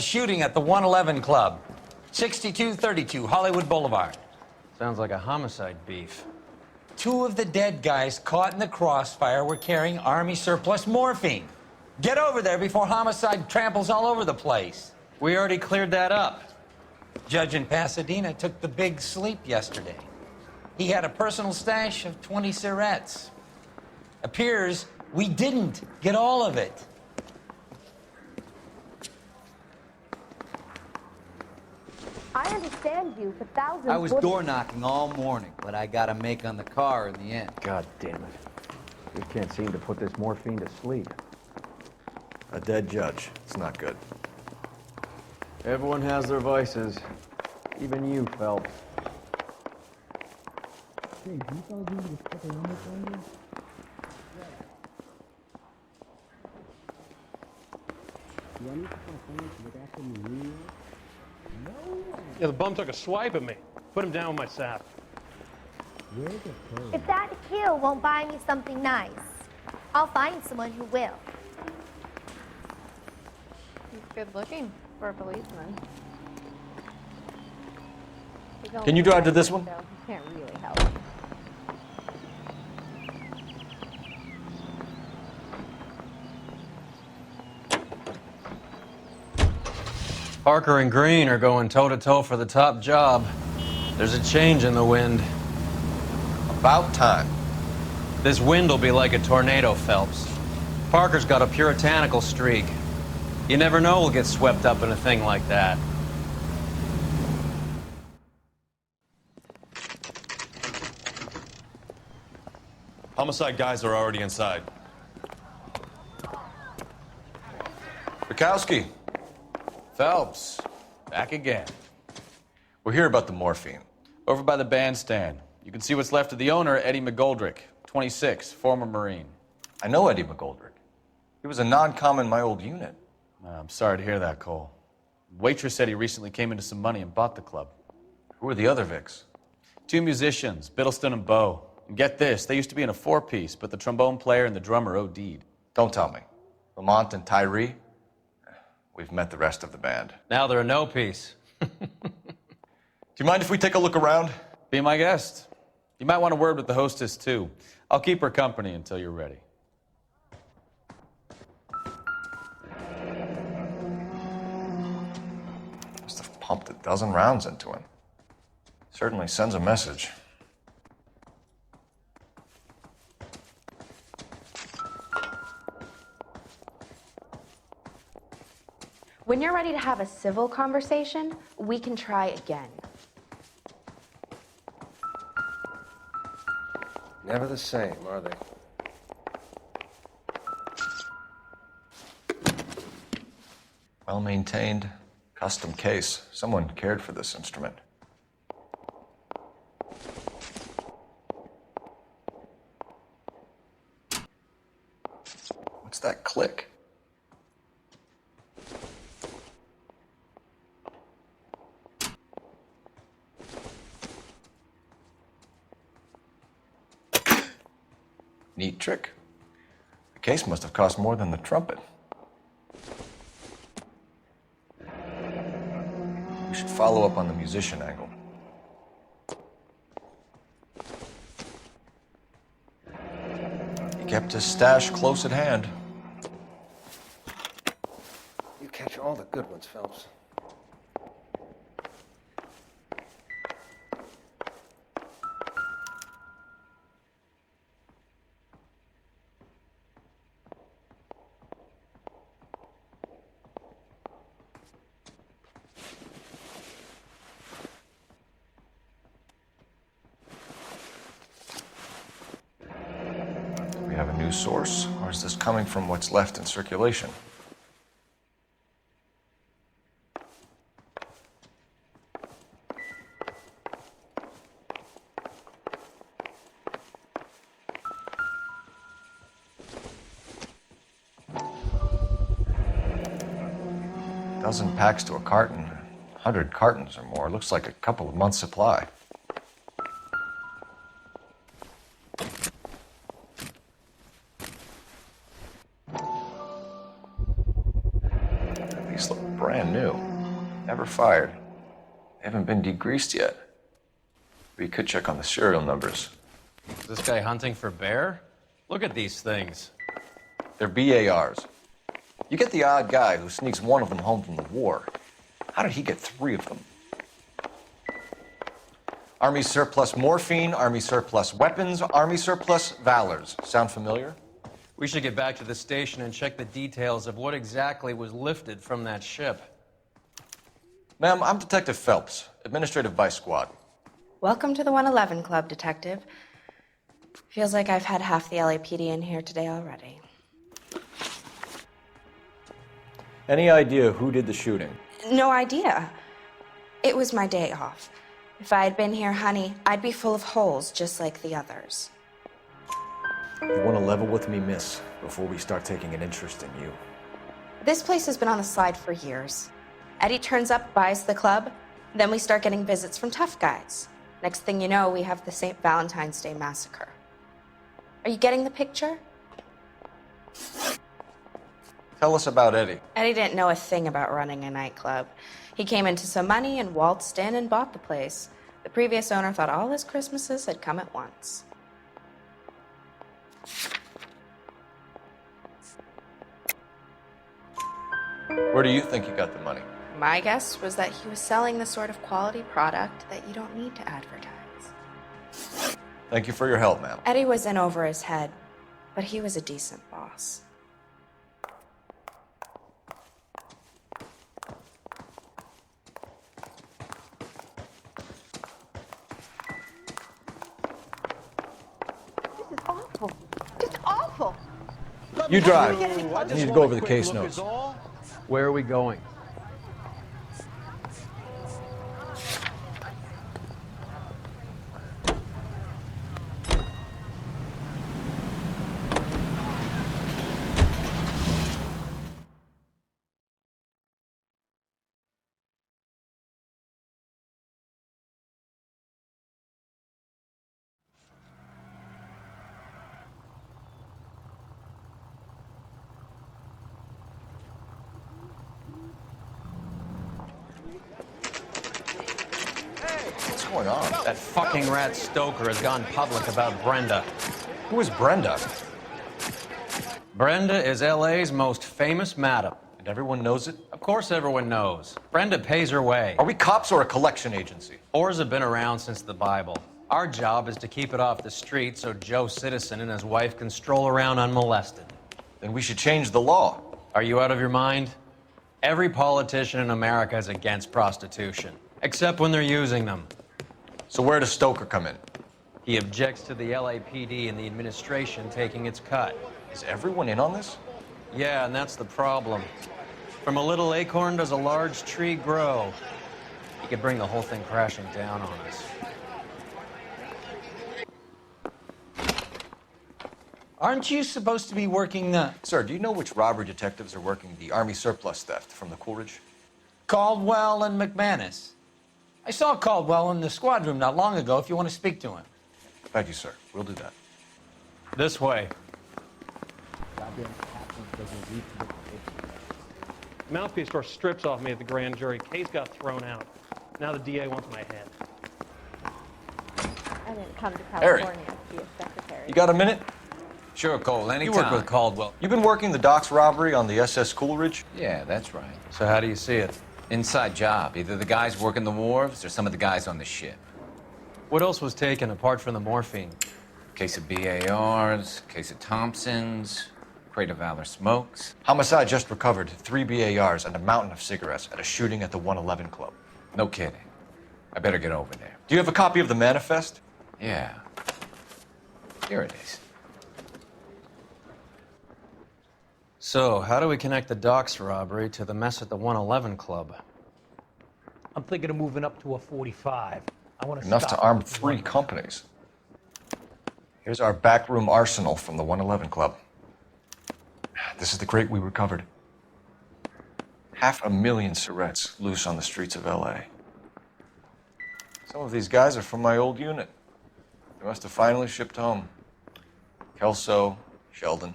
A shooting at the 111 Club, 6232 Hollywood Boulevard. Sounds like a homicide beef. 2 of the dead guys caught in the crossfire were carrying Army surplus morphine. Get over there before homicide tramples all over the place. We already cleared that up. Judge in Pasadena took the big sleep yesterday. He had a personal stash of 20 cigarettes. Appears we didn't get all of it. I understand you for thousands. I was door knocking all morning, but I got a make on the car in the end. God damn it. We can't seem to put this morphine to sleep. A dead judge. It's not good. Everyone has their vices. Even you, Phelps. Hey, can you fellas need to stick around this longer? Do I need to call someone to look after me anyway? Yeah, the bum took a swipe at me. Put him down with my sap. Where's the phone? If that heel won't buy me something nice, I'll find someone who will. He's good looking for a policeman. Can you drive to this one? So he can't really help. Parker and Green are going toe-to-toe for the top job. There's a change in the wind. About time. This wind will be like a tornado, Phelps. Parker's got a puritanical streak. You never know we'll get swept up in a thing like that. Homicide guys are already inside. Bukowski. Phelps, back again. We're here about the morphine. Over by the bandstand. You can see what's left of the owner, Eddie McGoldrick, 26, former Marine. I know Eddie McGoldrick. He was a non-com in my old unit. I'm sorry to hear that, Cole. Waitress said he recently came into some money and bought the club. Who are the other Vics? 2 musicians, Biddleston and Bowe. And get this, they used to be in a 4-piece, but the trombone player and the drummer OD'd. Don't tell me. Lamont and Tyree? We've met the rest of the band. Now they're a no-piece. Do you mind if we take a look around? Be my guest. You might want a word with the hostess, too. I'll keep her company until you're ready. Must have pumped a dozen rounds into him. Certainly sends a message. When you're ready to have a civil conversation, we can try again. Never the same, are they? Well-maintained, custom case. Someone cared for this instrument. What's that click? Neat trick. The case must have cost more than the trumpet. We should follow up on the musician angle. He kept his stash close at hand. You catch all the good ones, Phelps. We have a new source, or is this coming from what's left in circulation? Dozen packs to a carton, 100 cartons or more. Looks like a couple of months' supply. These look brand new. Never fired. They haven't been degreased yet. We could check on the serial numbers. Is this guy hunting for bear? Look at these things. They're BARs. You get the odd guy who sneaks one of them home from the war. How did he get 3 of them? Army surplus morphine, Army surplus weapons, Army surplus valors. Sound familiar? We should get back to the station and check the details of what exactly was lifted from that ship. Ma'am, I'm Detective Phelps, Administrative Vice Squad. Welcome to the 111 Club, Detective. Feels like I've had half the LAPD in here today already. Any idea who did the shooting? No idea. It was my day off. If I had been here, honey, I'd be full of holes just like the others. You want to level with me, miss, before we start taking an interest in you. This place has been on the slide for years. Eddie turns up, buys the club, then we start getting visits from tough guys. Next thing you know, we have the St. Valentine's Day massacre. Are you getting the picture? Tell us about Eddie. Eddie didn't know a thing about running a nightclub. He came into some money and waltzed in and bought the place. The previous owner thought all his Christmases had come at once. Where do you think he got the money? My guess was that he was selling the sort of quality product that you don't need to advertise. Thank you for your help, ma'am. Eddie was in over his head, but he was a decent boss. This is awful. Just awful. You drive. I need to go over the case notes. Where are we going? What's going on? That fucking rat Stoker has gone public about Brenda. Who is Brenda? Brenda is LA's most famous madam. And everyone knows it? Of course everyone knows. Brenda pays her way. Are we cops or a collection agency? Whores have been around since the Bible. Our job is to keep it off the street so Joe Citizen and his wife can stroll around unmolested. Then we should change the law. Are you out of your mind? Every politician in America is against prostitution, except when they're using them. So where does Stoker come in? He objects to the LAPD and the administration taking its cut. Is everyone in on this? Yeah, and that's the problem. From a little acorn does a large tree grow. He could bring the whole thing crashing down on us. Aren't you supposed to be working the Sir, do you know which robbery detectives are working the Army surplus theft from the Coolidge? Caldwell and McManus? I saw Caldwell in the squad room not long ago if you want to speak to him. Thank you, sir. We'll do that. This way. Mouthpiece store strips off me at the grand jury. Case got thrown out. Now the DA wants my head. I didn't come to Harry. California to be a secretary. You got a minute? Sure, Cole, You anytime. work with Caldwell. You've been working the docks robbery on the SS Coolidge? Yeah, that's right. So how do you see it? Inside job. Either the guys working the wharves or some of the guys on the ship. What else was taken apart from the morphine? Case of BARs, case of Thompsons, crate of Valor smokes. Homicide just recovered 3 BARs and a mountain of cigarettes at a shooting at the 111 Club. No kidding. I better get over there. Do you have a copy of the manifest? Yeah. Here it is. So, how do we connect the docks robbery to the mess at the 111 Club? I'm thinking of moving up to a 45. I want to Enough to arm 3 companies. Here's our backroom arsenal from the 111 Club. This is the crate we recovered. 500,000 cigarettes loose on the streets of LA. Some of these guys are from my old unit. They must have finally shipped home. Kelso, Sheldon.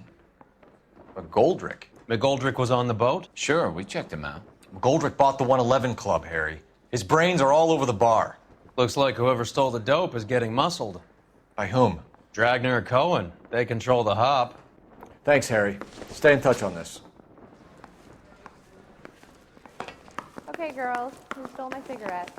McGoldrick. McGoldrick was on the boat? Sure, we checked him out. Goldrick bought the 111 Club, Harry. His brains are all over the bar. Looks like whoever stole the dope is getting muscled. By whom? Dragner or Cohen. They control the hop. Thanks, Harry. Stay in touch on this. Okay, girls, who stole my cigarette?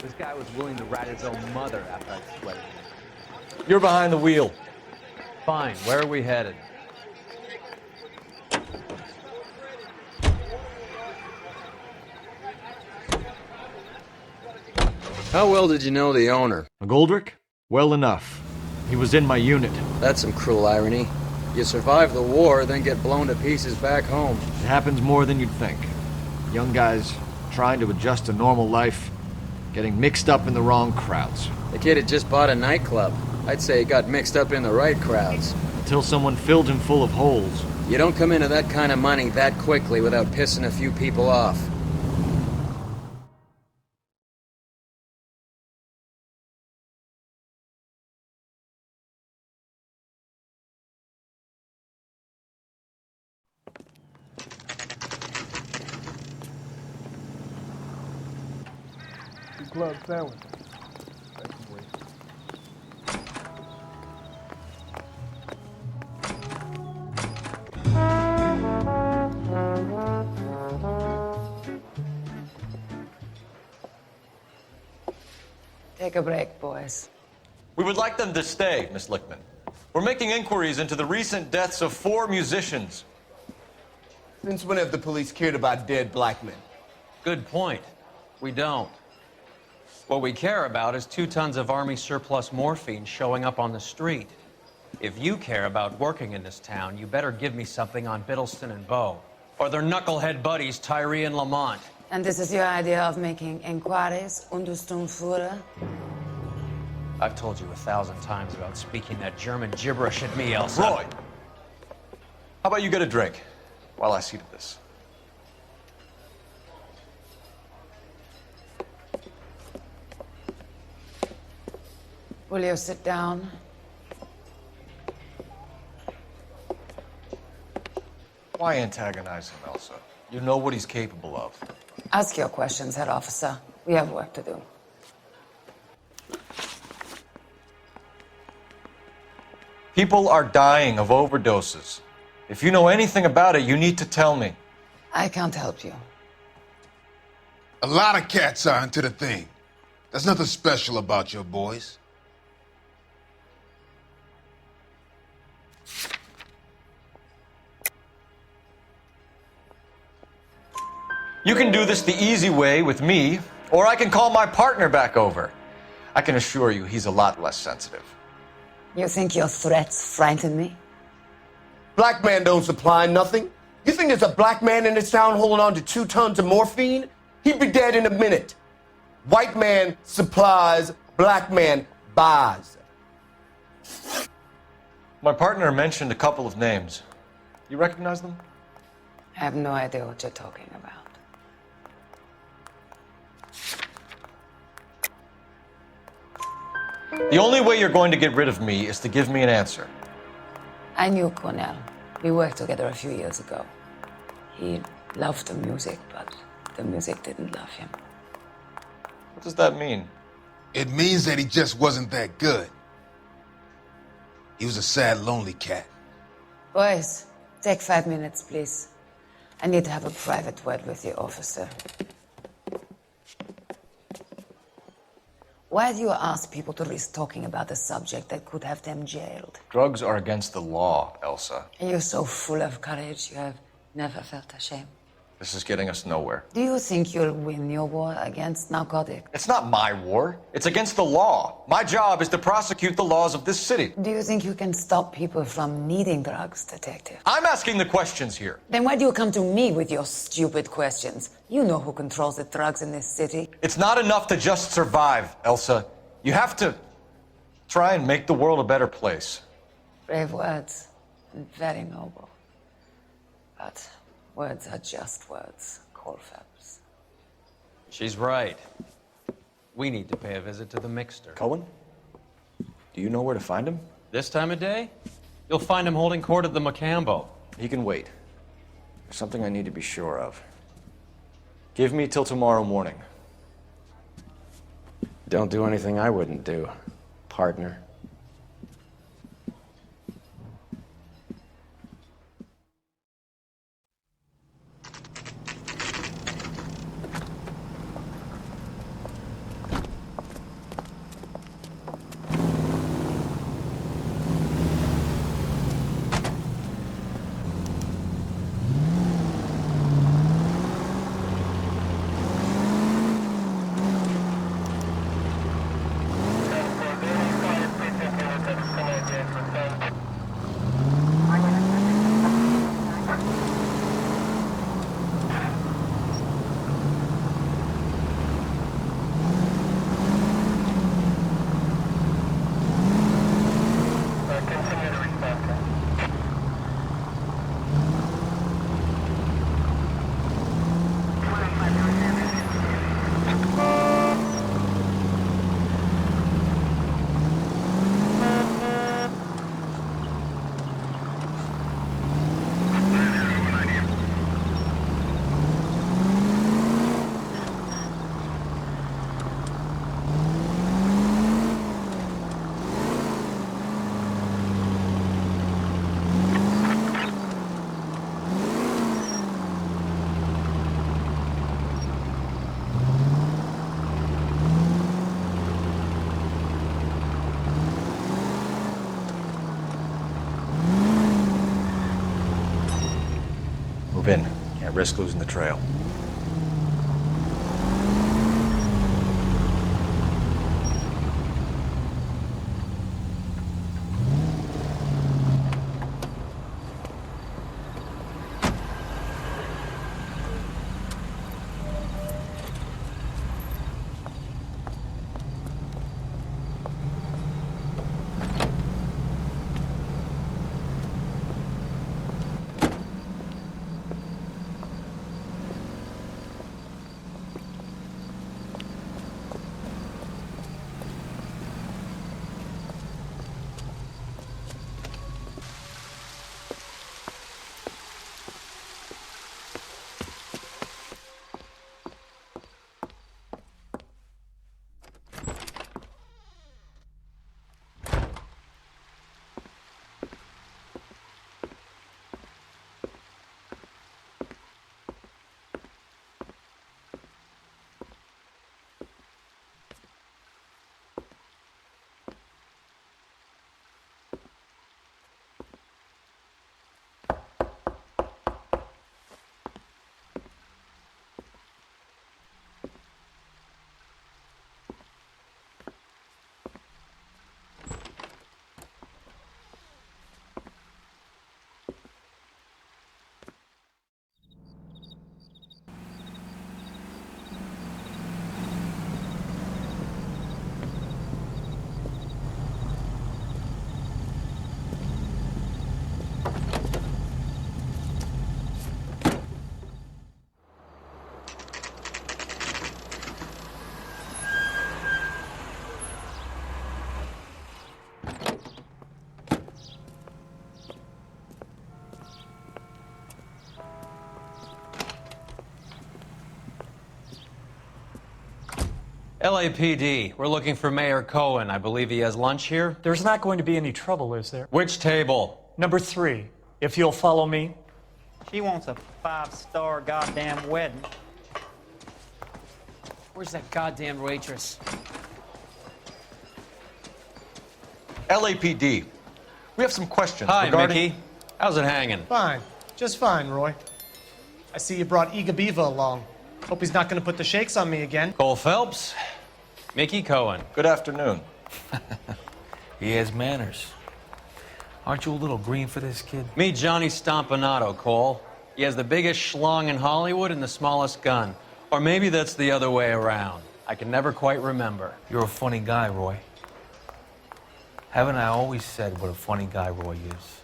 This guy was willing to rat his own mother after I sweated him. You're behind the wheel. Fine, where are we headed? How well did you know the owner? Goldrick? Well enough. He was in my unit. That's some cruel irony. You survive the war, then get blown to pieces back home. It happens more than you'd think. Young guys trying to adjust to normal life, getting mixed up in the wrong crowds. The kid had just bought a nightclub. I'd say he got mixed up in the right crowds. Until someone filled him full of holes. You don't come into that kind of money that quickly without pissing a few people off. Club sandwich. Take a break, boys. We would like them to stay, Miss Lickman. We're making inquiries into the recent deaths of 4 musicians. Since when have the police cared about dead black men? Good point. We don't. What we care about is 2 tons of Army surplus morphine showing up on the street. If you care about working in this town, you better give me something on Biddleston and Bow, or their knucklehead buddies Tyree and Lamont. And this is your idea of making inquiries, Untersturmführer? I've told you 1,000 times about speaking that German gibberish at me, Elsa. Roy, how about you get a drink while I see to this? Will you sit down? Why antagonize him, Elsa? You know what he's capable of. Ask your questions, head officer. We have work to do. People are dying of overdoses. If you know anything about it, you need to tell me. I can't help you. A lot of cats are into the thing. There's nothing special about your boys. You can do this the easy way with me, or I can call my partner back over. I can assure you he's a lot less sensitive. You think your threats frighten me? Black man don't supply nothing. You think there's a black man in this town holding on to 2 tons of morphine? He'd be dead in a minute. White man supplies, black man buys. My partner mentioned a couple of names. You recognize them? I have no idea what you're talking about. The only way you're going to get rid of me is to give me an answer. I knew Cornell. We worked together a few years ago. He loved the music, but the music didn't love him. What does that mean? It means that he just wasn't that good. He was a sad, lonely cat. Boys, take 5 minutes, please. I need to have a private word with the officer. Why do you ask people to risk talking about a subject that could have them jailed? Drugs are against the law, Elsa. You're so full of courage, you have never felt ashamed. This is getting us nowhere. Do you think you'll win your war against narcotics? It's not my war. It's against the law. My job is to prosecute the laws of this city. Do you think you can stop people from needing drugs, detective? I'm asking the questions here. Then why do you come to me with your stupid questions? You know who controls the drugs in this city. It's not enough to just survive, Elsa. You have to try and make the world a better place. Brave words, and very noble. But words are just words, Colfax. She's right. We need to pay a visit to the Mixter. Cohen? Do you know where to find him? This time of day? You'll find him holding court at the Macambo. He can wait. There's something I need to be sure of. Give me till tomorrow morning. Don't do anything I wouldn't do, partner. Move in. Can't risk losing the trail. LAPD, we're looking for Mayor Cohen. I believe he has lunch here. There's not going to be any trouble, is there? Which table? Number 3, if you'll follow me. She wants a 5-star goddamn wedding. Where's that goddamn waitress? LAPD. We have some questions Hi, regarding... Mickey. How's it hanging? Fine. Just fine, Roy. I see you brought Igabiva along. Hope he's not going to put the shakes on me again. Cole Phelps. Mickey Cohen. Good afternoon. He has manners. Aren't you a little green for this kid? Meet Johnny Stompanato, Cole. He has the biggest schlong in Hollywood and the smallest gun. Or maybe that's the other way around. I can never quite remember. You're a funny guy, Roy. Haven't I always said what a funny guy Roy is?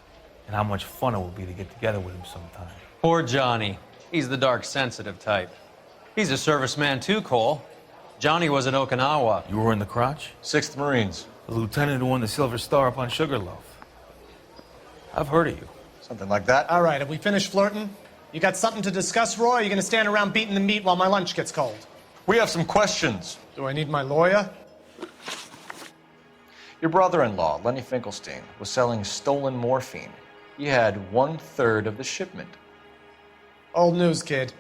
And how much fun it would be to get together with him sometime. Poor Johnny. He's the dark, sensitive type. He's a serviceman too, Cole. Johnny was in Okinawa. You were in the crotch? 6th Marines. The lieutenant who won the Silver Star up on Sugarloaf. I've heard of you. Something like that. All right, have we finished flirting? You got something to discuss, Roy? Or are you going to stand around beating the meat while my lunch gets cold? We have some questions. Do I need my lawyer? Your brother-in-law, Lenny Finkelstein, was selling stolen morphine. He had 1/3 of the shipment. Old news, kid.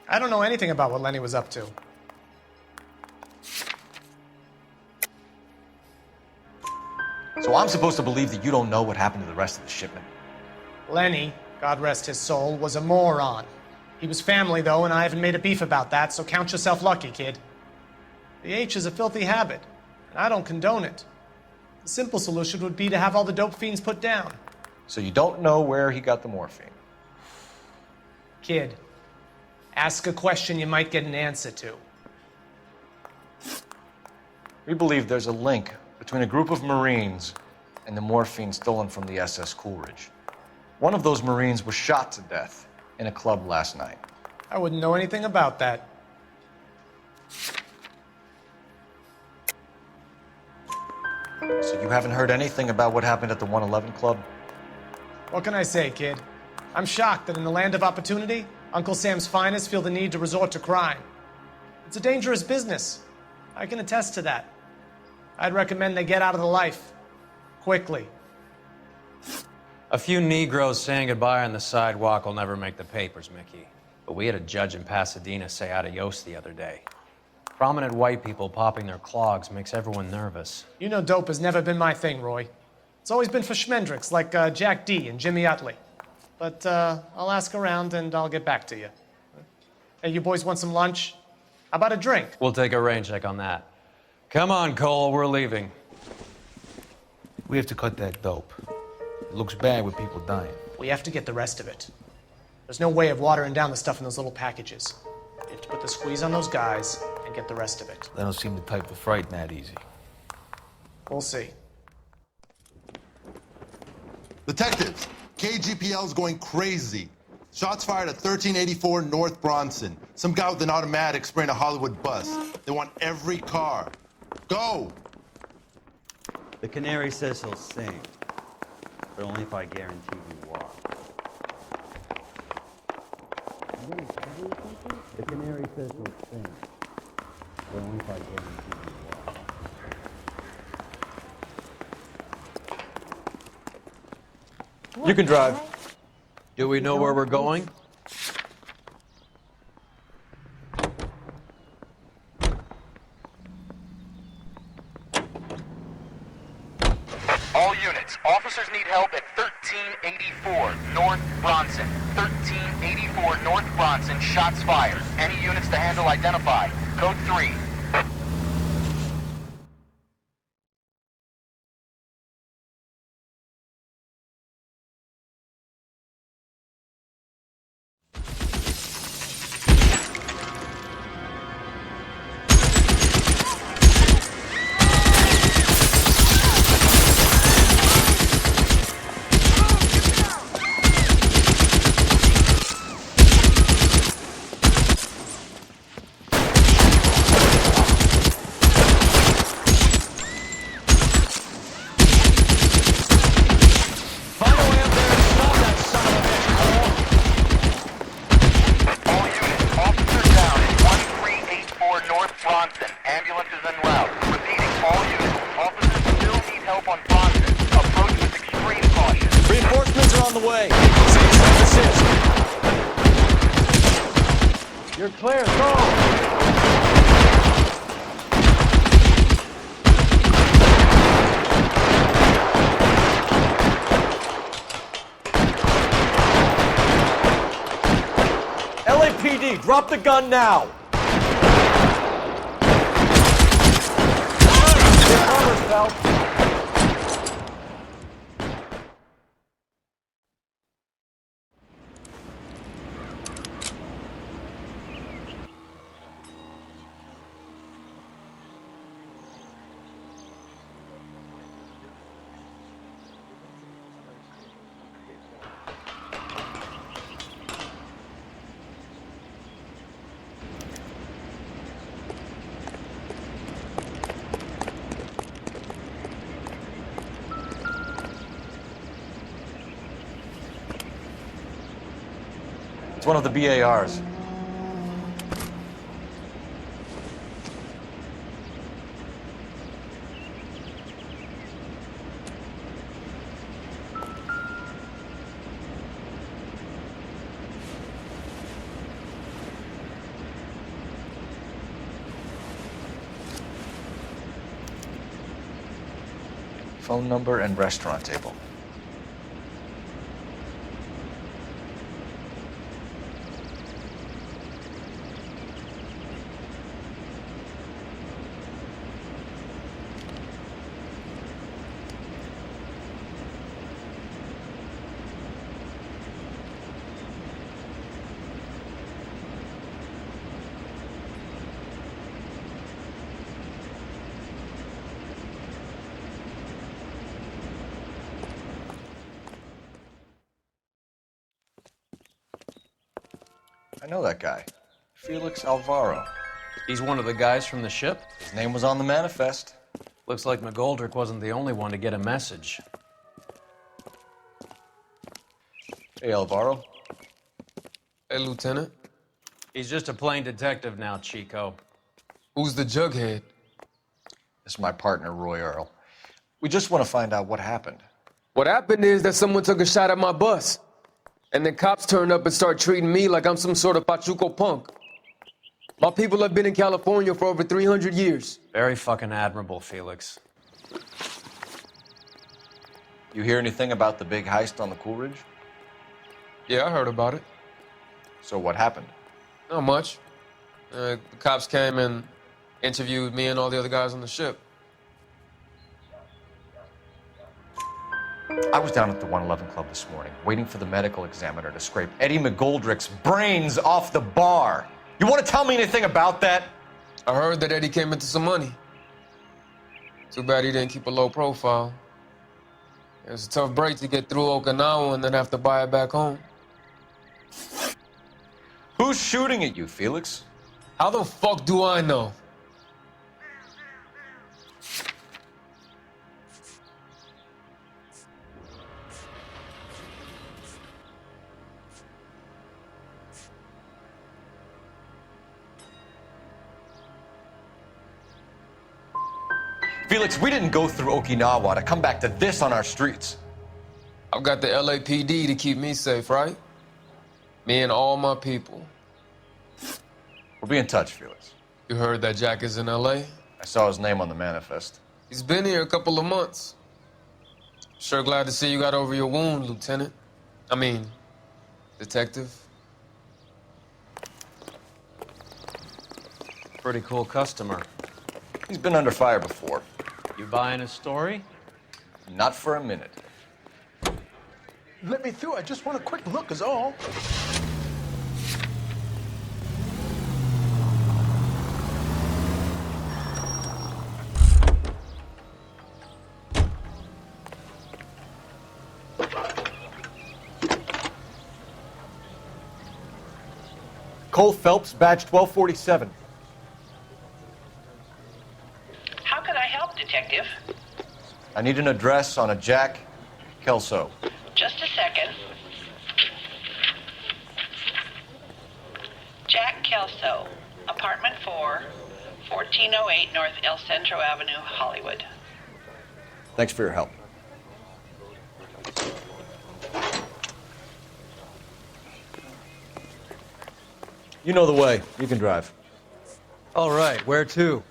I don't know anything about what Lenny was up to. So I'm supposed to believe that you don't know what happened to the rest of the shipment? Lenny, God rest his soul, was a moron. He was family, though, and I haven't made a beef about that, so count yourself lucky, kid. The H is a filthy habit, and I don't condone it. The simple solution would be to have all the dope fiends put down. So you don't know where he got the morphine? Kid, ask a question you might get an answer to. We believe there's a link between a group of Marines and the morphine stolen from the SS Coolidge. One of those Marines was shot to death in a club last night. I wouldn't know anything about that. So you haven't heard anything about what happened at the 111 Club? What can I say, kid? I'm shocked that in the land of opportunity, Uncle Sam's finest feel the need to resort to crime. It's a dangerous business. I can attest to that. I'd recommend they get out of the life. Quickly. A few Negroes saying goodbye on the sidewalk will never make the papers, Mickey. But we had a judge in Pasadena say adios the other day. Prominent white people popping their clogs makes everyone nervous. You know dope has never been my thing, Roy. It's always been for schmendricks like Jack D. and Jimmy Utley. But I'll ask around and I'll get back to you. Hey, you boys want some lunch? How about a drink? We'll take a rain check on that. Come on, Cole, we're leaving. We have to cut that dope. It looks bad with people dying. We have to get the rest of it. There's no way of watering down the stuff in those little packages. You have to put the squeeze on those guys and get the rest of it. They don't seem the type to frighten that easy. We'll see. Detectives, KGPL's going crazy. Shots fired at 1384 North Bronson. Some guy with an automatic spraying a Hollywood bus. They want every car. Go! The canary says he'll sing, but only if I guarantee you walk. The canary says he'll sing, but only if I guarantee you walk. You can drive. Do we know where we're going? All units, officers need help at 1384 North Bronson. 1384 North Bronson, shots fired. Any units to handle identify. Code 3. You're clear, go! LAPD, drop the gun now! Get covered, Phelps. It's one of the BARs. Phone number and restaurant table. I know that guy. Felix Alvaro. He's one of the guys from the ship? His name was on the manifest. Looks like McGoldrick wasn't the only one to get a message. Hey, Alvaro. Hey, Lieutenant. He's just a plain detective now, Chico. Who's the jughead? This is my partner, Roy Earl. We just want to find out what happened. What happened is that someone took a shot at my bus. And then cops turned up and start treating me like I'm some sort of Pachuco punk. My people have been in California for over 300 years. Very fucking admirable, Felix. You hear anything about the big heist on the Coolidge? Yeah, I heard about it. So what happened? Not much. The cops came and interviewed me and all the other guys on the ship. I was down at the 111 Club this morning, waiting for the medical examiner to scrape Eddie McGoldrick's brains off the bar. You want to tell me anything about that? I heard that Eddie came into some money. Too bad he didn't keep a low profile. It was a tough break to get through Okinawa and then have to buy it back home. Who's shooting at you, Felix? How the fuck do I know? Felix, we didn't go through Okinawa to come back to this on our streets. I've got the LAPD to keep me safe, right? Me and all my people. We'll be in touch, Felix. You heard that Jack is in LA? I saw his name on the manifest. He's been here a couple of months. Sure glad to see you got over your wound, Lieutenant. I mean, Detective. Pretty cool customer. He's been under fire before. You buying his story? Not for a minute. Let me through. I just want a quick look is all. Cole Phelps, badge 1247. How can I help, Detective? I need an address on a Jack Kelso. Just a second. Jack Kelso, apartment 4, 1408 North El Centro Avenue, Hollywood. Thanks for your help. You know the way. You can drive. All right, where to?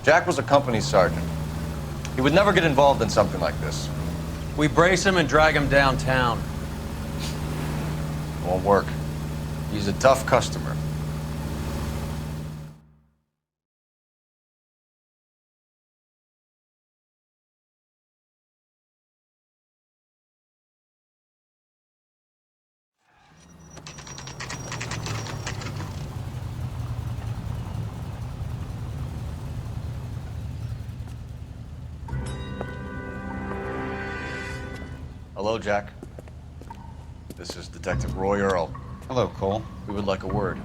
Jack was a company sergeant. He would never get involved in something like this. We brace him and drag him downtown. Won't work. He's a tough customer. Hello, Jack. This is Detective Roy Earl. Hello, Cole. We would like a word.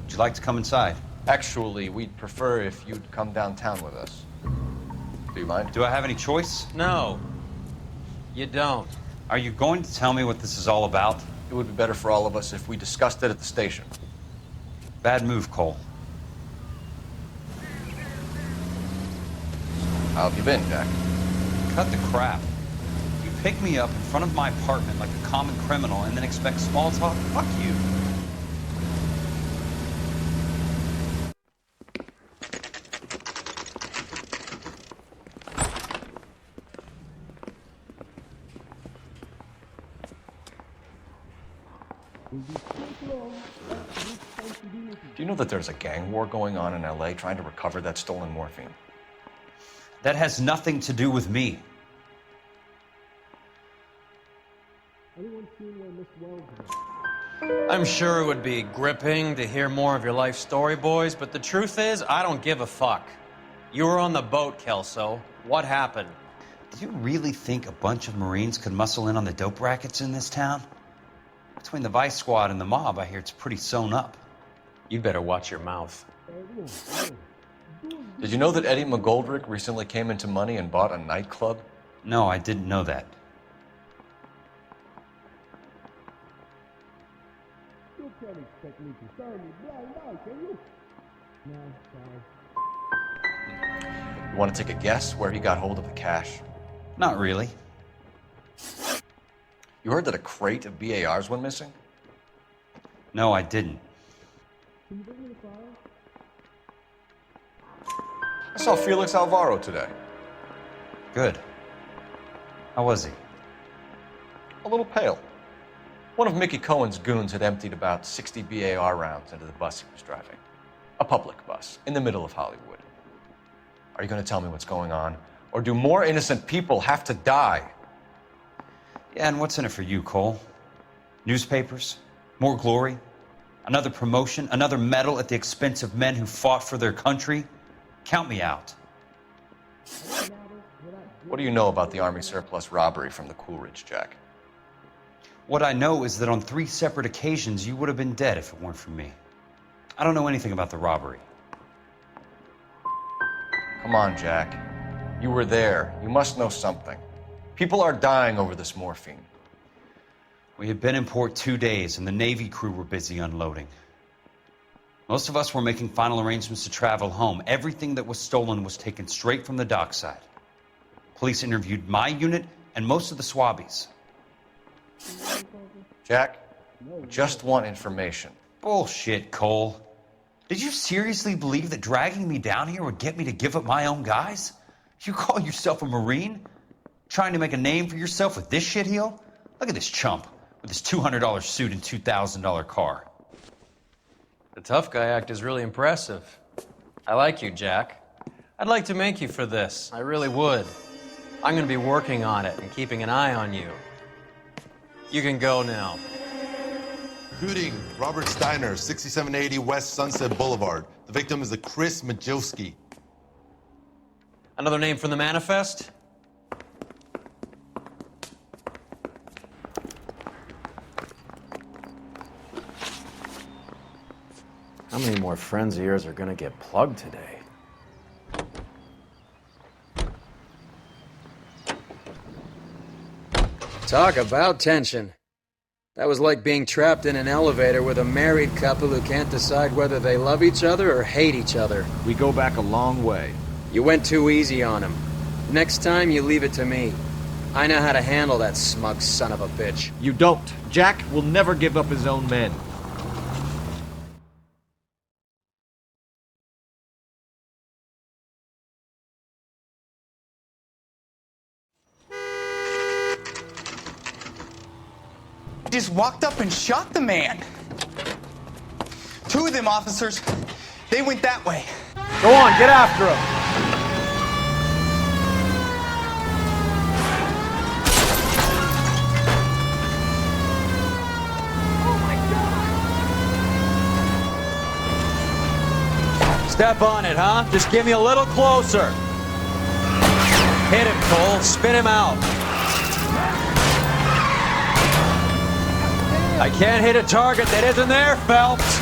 Would you like to come inside? Actually, we'd prefer if you'd come downtown with us. Do you mind? Do I have any choice? No, you don't. Are you going to tell me what this is all about? It would be better for all of us if we discussed it at the station. Bad move, Cole. How have you been, Jack? Cut the crap. You pick me up in front of my apartment like a common criminal and then expect small talk? Fuck you. Do you know that there's a gang war going on in LA trying to recover that stolen morphine? That has nothing to do with me. I'm sure it would be gripping to hear more of your life story, boys, but the truth is, I don't give a fuck. You were on the boat, Kelso. What happened? Do you really think a bunch of Marines could muscle in on the dope rackets in this town? Between the Vice Squad and the mob, I hear it's pretty sewn up. You'd better watch your mouth. Did you know that Eddie McGoldrick recently came into money and bought a nightclub? No, I didn't know that. You can't expect me to turn me blind eye, can you? No, sorry. You want to take a guess where he got hold of the cash? Not really. You heard that a crate of BARs went missing? No, I didn't. Can you bring me the file? I saw Felix Alvaro today. Good. How was he? A little pale. One of Mickey Cohen's goons had emptied about 60 BAR rounds into the bus he was driving. A public bus, in the middle of Hollywood. Are you going to tell me what's going on? Or do more innocent people have to die? Yeah, and what's in it for you, Cole? Newspapers? More glory? Another promotion? Another medal at the expense of men who fought for their country? Count me out. What do you know about the Army surplus robbery from the Coolidge, Jack? What I know is that on 3 separate occasions, you would have been dead if it weren't for me. I don't know anything about the robbery. Come on, Jack. You were there. You must know something. People are dying over this morphine. We had been in port 2 days, and the Navy crew were busy unloading. Most of us were making final arrangements to travel home. Everything that was stolen was taken straight from the dockside. Police interviewed my unit and most of the swabbies. Jack, we just want information. Bullshit, Cole. Did you seriously believe that dragging me down here would get me to give up my own guys? You call yourself a Marine? Trying to make a name for yourself with this shitheel? Look at this chump with his $200 suit and $2,000 car. The tough guy act is really impressive. I like you, Jack. I'd like to make you for this. I really would. I'm going to be working on it and keeping an eye on you. You can go now. Shooting, Robert Steiner, 6780 West Sunset Boulevard. The victim is a Chris Majowski. Another name from the manifest? How many more friends of yours are gonna get plugged today? Talk about tension. That was like being trapped in an elevator with a married couple who can't decide whether they love each other or hate each other. We go back a long way. You went too easy on him. Next time, you leave it to me. I know how to handle that smug son of a bitch. You don't. Jack will never give up his own men. Just walked up and shot the man. 2 of them officers, they went that way. Go on, get after him. Step on it, huh? Just give me a little closer. Hit him, Cole. Spin him out. I can't hit a target that isn't there, Phelps.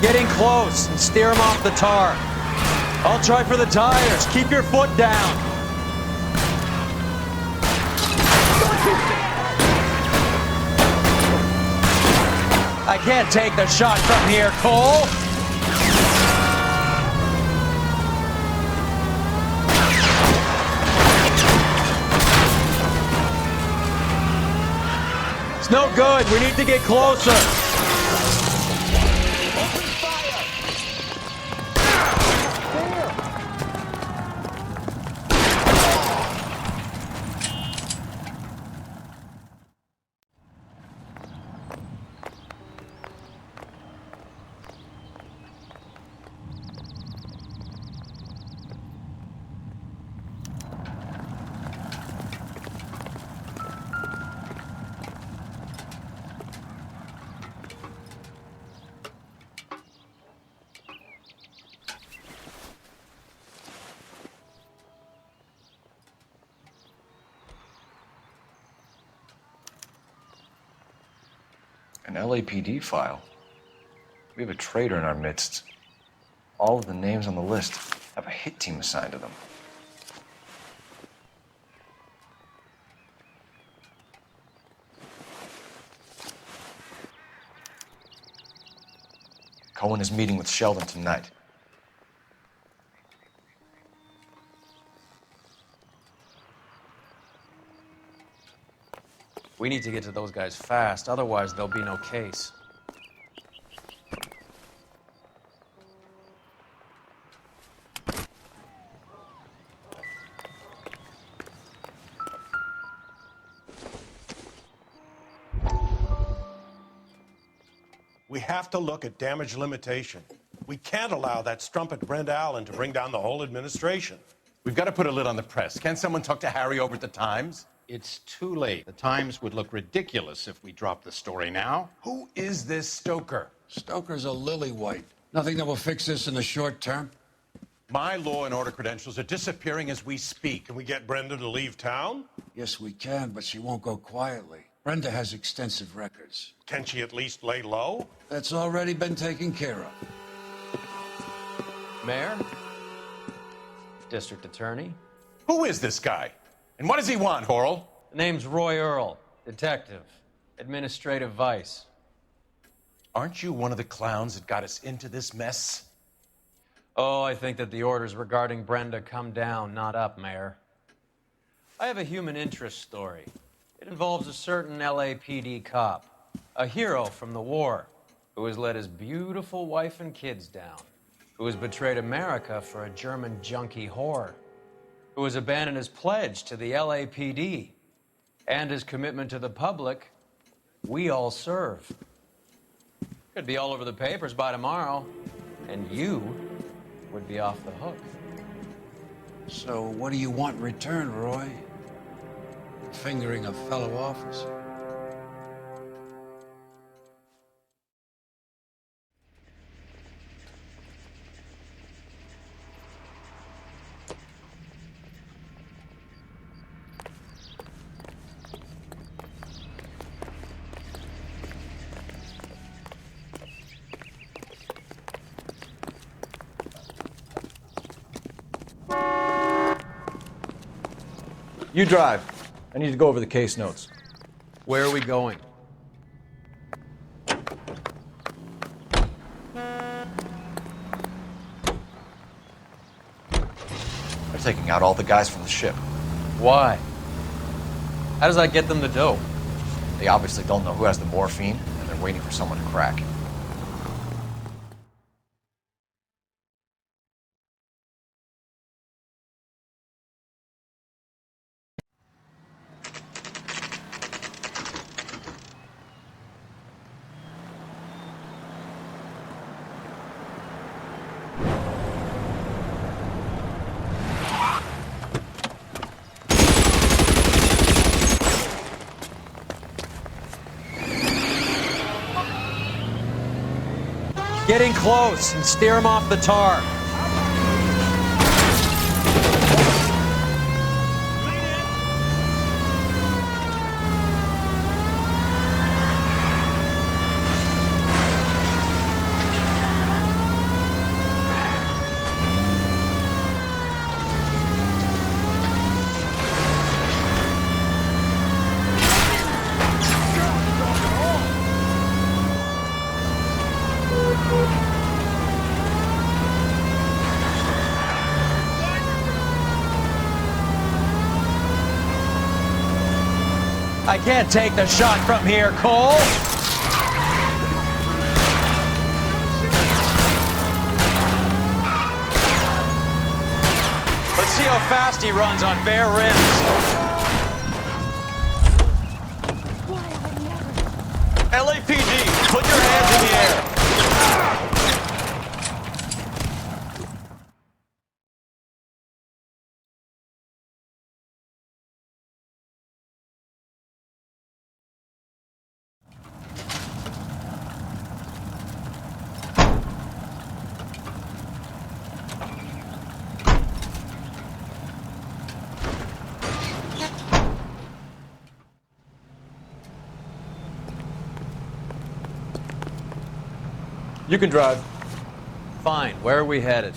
Getting close and steer him off the tar. I'll try for the tires. Keep your foot down. I can't take the shot from here, Cole. It's no good. We need to get closer. An LAPD file. We have a traitor in our midst. All of the names on the list have a hit team assigned to them. Cohen is meeting with Sheldon tonight. We need to get to those guys fast, otherwise there'll be no case. We have to look at damage limitation. We can't allow that strumpet Brent Allen to bring down the whole administration. We've got to put a lid on the press. Can't someone talk to Harry over at the Times? It's too late. The Times would look ridiculous if we dropped the story now. Who is this Stoker? Stoker's a lily-white. Nothing that will fix this in the short term. My law and order credentials are disappearing as we speak. Can we get Brenda to leave town? Yes, we can, but she won't go quietly. Brenda has extensive records. Can she at least lay low? That's already been taken care of. Mayor? District Attorney? Who is this guy? And what does he want, Horrell? The name's Roy Earl, detective, administrative vice. Aren't you one of the clowns that got us into this mess? Oh, I think that the orders regarding Brenda come down, not up, Mayor. I have a human interest story. It involves a certain LAPD cop, a hero from the war, who has let his beautiful wife and kids down, who has betrayed America for a German junkie whore, who has abandoned his pledge to the LAPD and his commitment to the public. We all serve. Could be all over the papers by tomorrow, and you would be off the hook. So what do you want in return, Roy? Fingering a fellow officer. You drive. I need to go over the case notes. Where are we going? They're taking out all the guys from the ship. Why? How does that get them the dope? They obviously don't know who has the morphine, and they're waiting for someone to crack. Getting close and steer him off the tar. I can't take the shot from here, Cole! Let's see how fast he runs on bare rims. LAPD, put your hands in the air. You can drive. Fine, where are we headed?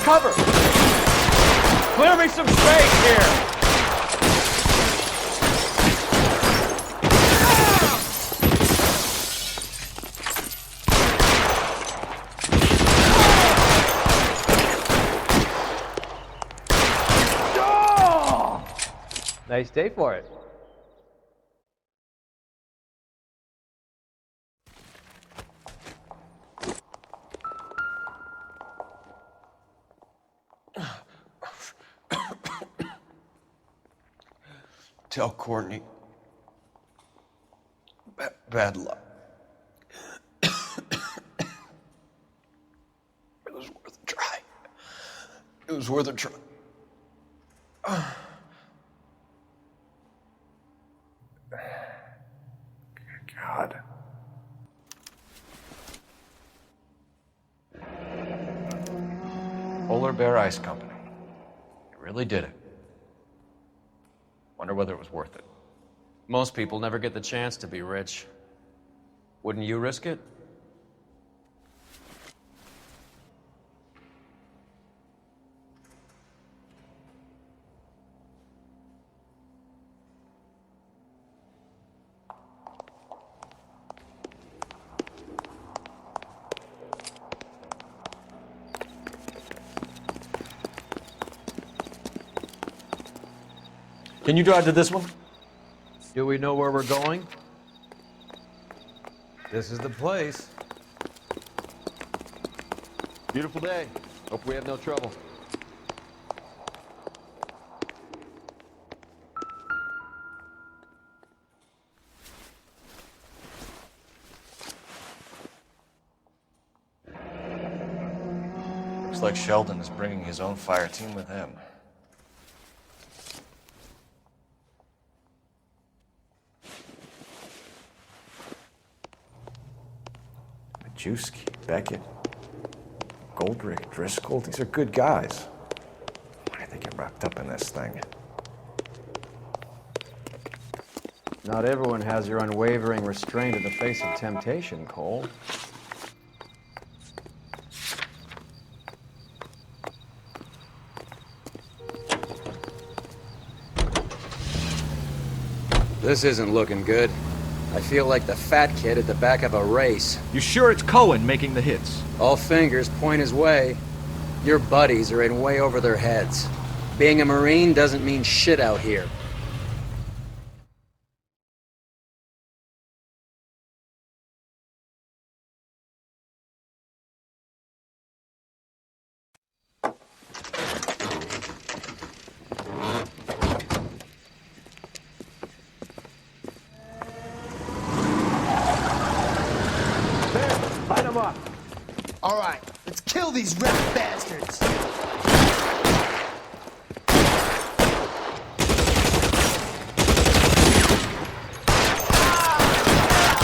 Cover! Clear me some space here! Nice day for it. Tell Courtney. Bad luck. It was worth a try. It was worth a try. God. Polar Bear Ice Company. You really did it. Wonder whether it was worth it. Most people never get the chance to be rich. Wouldn't you risk it? Can you drive to this one? Do we know where we're going? This is the place. Beautiful day. Hope we have no trouble. Looks like Sheldon is bringing his own fire team with him. Majewski, Beckett, Goldrick, Driscoll, these are good guys. Why did they get wrapped up in this thing? Not everyone has your unwavering restraint in the face of temptation, Cole. This isn't looking good. I feel like the fat kid at the back of a race. You sure it's Cohen making the hits? All fingers point his way. Your buddies are in way over their heads. Being a Marine doesn't mean shit out here. these rat bastards!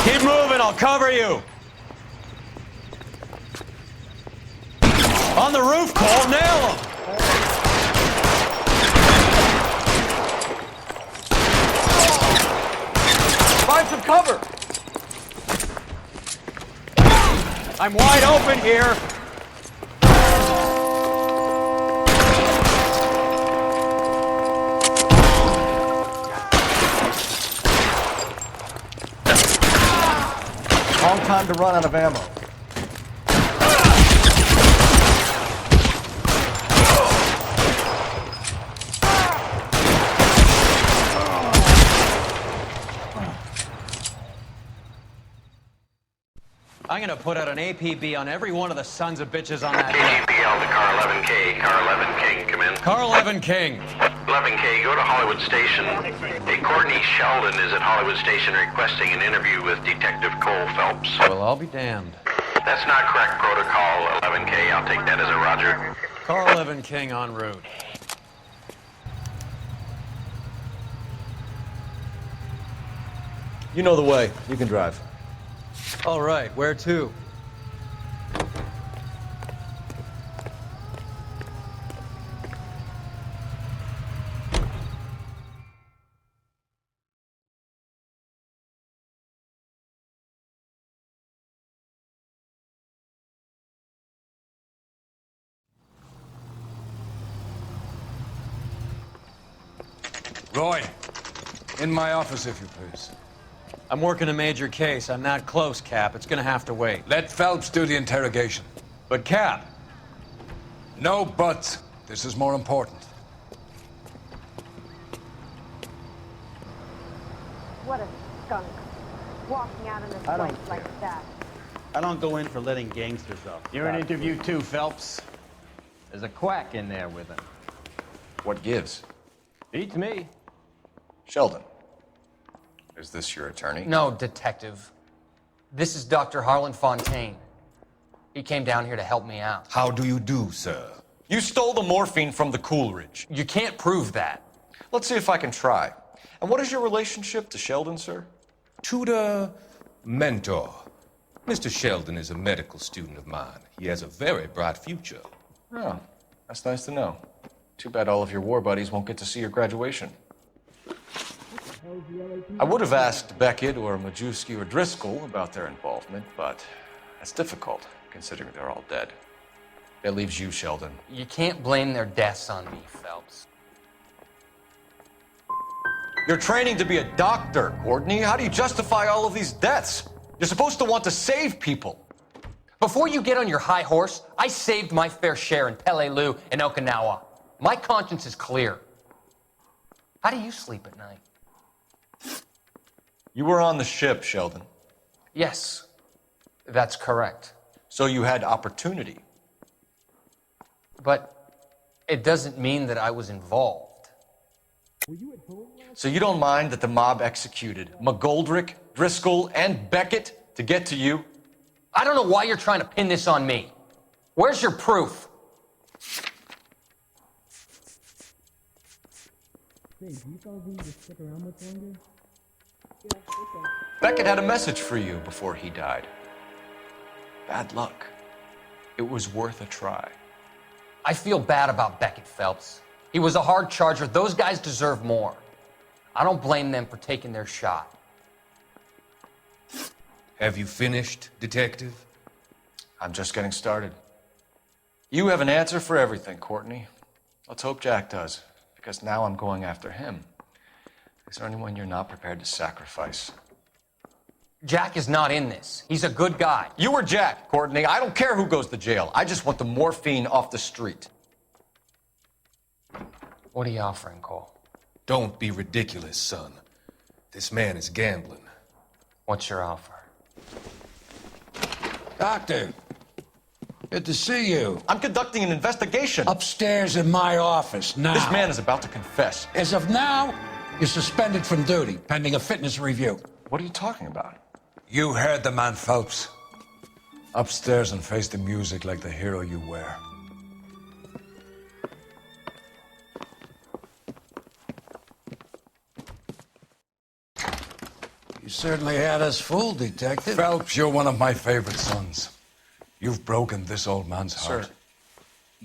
Keep moving, I'll cover you. On the roof, Cole, nail him. Find some cover. I'm wide open here. Long time to run out of ammo. I'm gonna put out an APB on every one of the sons of bitches on that KGPL to Car 11K. Car 11 King, come in. Car 11 King. 11K, go to Hollywood Station. Hey, Courtney Sheldon is at Hollywood Station requesting an interview with Detective Cole Phelps. Well, I'll be damned. That's not correct protocol, 11K. I'll take that as a roger. Car 11 King en route. You know the way. You can drive. All right, where to? Roy, in my office, if you please. I'm working a major case. I'm not close, Cap. It's gonna have to wait. Let Phelps do the interrogation. But, Cap. No buts. This is more important. What a skunk. Walking out in this place like that. I don't go in for letting gangsters off. You're an interview too, Phelps. There's a quack in there with him. What gives? Beats me. Sheldon, is this your attorney? No, Detective. This is Dr. Harlan Fontaine. He came down here to help me out. How do you do, sir? You stole the morphine from the Coolridge. You can't prove that. Let's see if I can try. And what is your relationship to Sheldon, sir? Tutor, mentor. Mr. Sheldon is a medical student of mine. He has a very bright future. Oh, that's nice to know. Too bad all of your war buddies won't get to see your graduation. I would have asked Beckett or Majewski or Driscoll about their involvement, but that's difficult, considering they're all dead. That leaves you, Sheldon. You can't blame their deaths on me, Phelps. You're training to be a doctor, Courtney. How do you justify all of these deaths? You're supposed to want to save people. Before you get on your high horse, I saved my fair share in Peleliu and Okinawa. My conscience is clear. How do you sleep at night? You were on the ship, Sheldon. Yes, that's correct. So you had opportunity. But it doesn't mean that I was involved. So you don't mind that the mob executed McGoldrick, Driscoll, and Beckett to get to you? I don't know why you're trying to pin this on me. Where's your proof? Hey, do you fellas need to stick around much longer? Beckett had a message for you before he died. Bad luck. It was worth a try. I feel bad about Beckett, Phelps. He was a hard charger. Those guys deserve more. I don't blame them for taking their shot. Have you finished, Detective? I'm just getting started. You have an answer for everything, Courtney. Let's hope Jack does, because now I'm going after him. Is there anyone you're not prepared to sacrifice? Jack is not in this. He's a good guy. You or Jack, Courtney. I don't care who goes to jail. I just want the morphine off the street. What are you offering, Cole? Don't be ridiculous, son. This man is gambling. What's your offer? Doctor, good to see you. I'm conducting an investigation. Upstairs in my office now. This man is about to confess. As of now, you're suspended from duty, pending a fitness review. What are you talking about? You heard the man, Phelps. Upstairs and face the music like the hero you were. You certainly had us fooled, Detective. Phelps, you're one of my favorite sons. You've broken this old man's heart. Sir,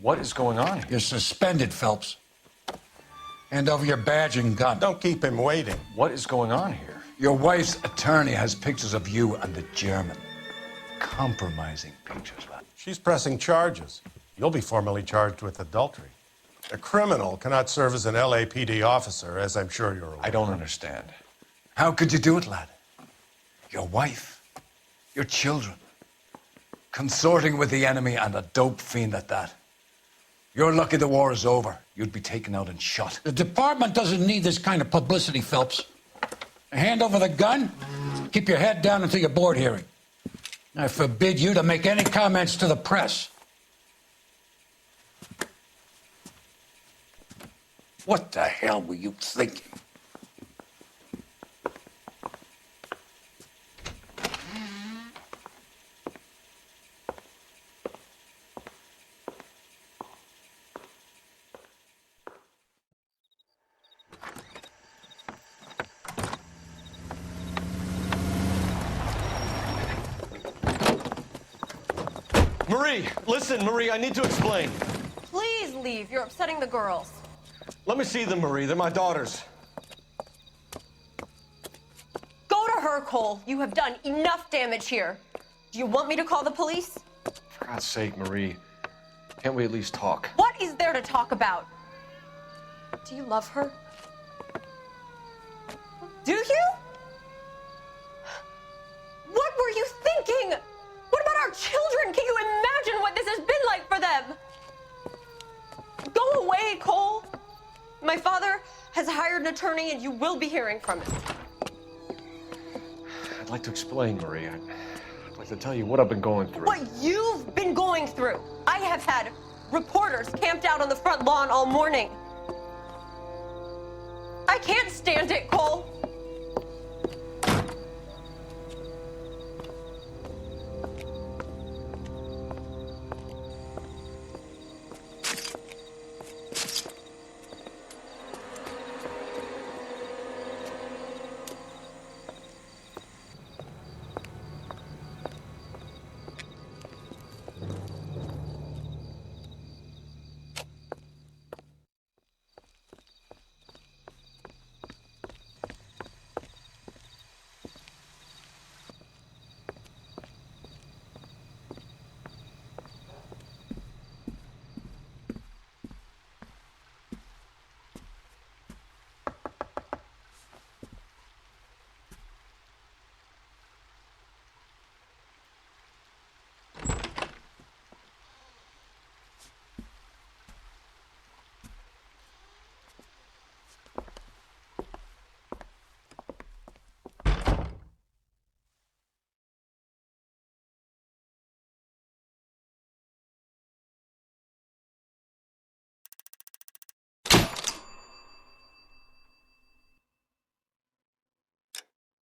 what is going on here? You're suspended, Phelps. Hand over your badge and gun. Don't keep him waiting. What is going on here? Your wife's attorney has pictures of you and the German. Compromising pictures, lad. She's pressing charges. You'll be formally charged with adultery. A criminal cannot serve as an LAPD officer, as I'm sure you're aware. I don't understand. How could you do it, lad? Your wife, your children, consorting with the enemy and a dope fiend at that. You're lucky the war is over. You'd be taken out and shot. The department doesn't need this kind of publicity, Phelps. Hand over the gun, keep your head down until your board hearing. I forbid you to make any comments to the press. What the hell were you thinking? Marie, listen, Marie, I need to explain. Please leave. You're upsetting the girls. Let me see them, Marie. They're my daughters. Go to her, Cole. You have done enough damage here. Do you want me to call the police? For God's sake, Marie, can't we at least talk? What is there to talk about? Do you love her? Do you? What were you thinking? What about our children? Can you imagine what this has been like for them? Go away, Cole. My father has hired an attorney and you will be hearing from him. I'd like to explain, Marie. I'd like to tell you what I've been going through. What you've been going through. I have had reporters camped out on the front lawn all morning. I can't stand it, Cole.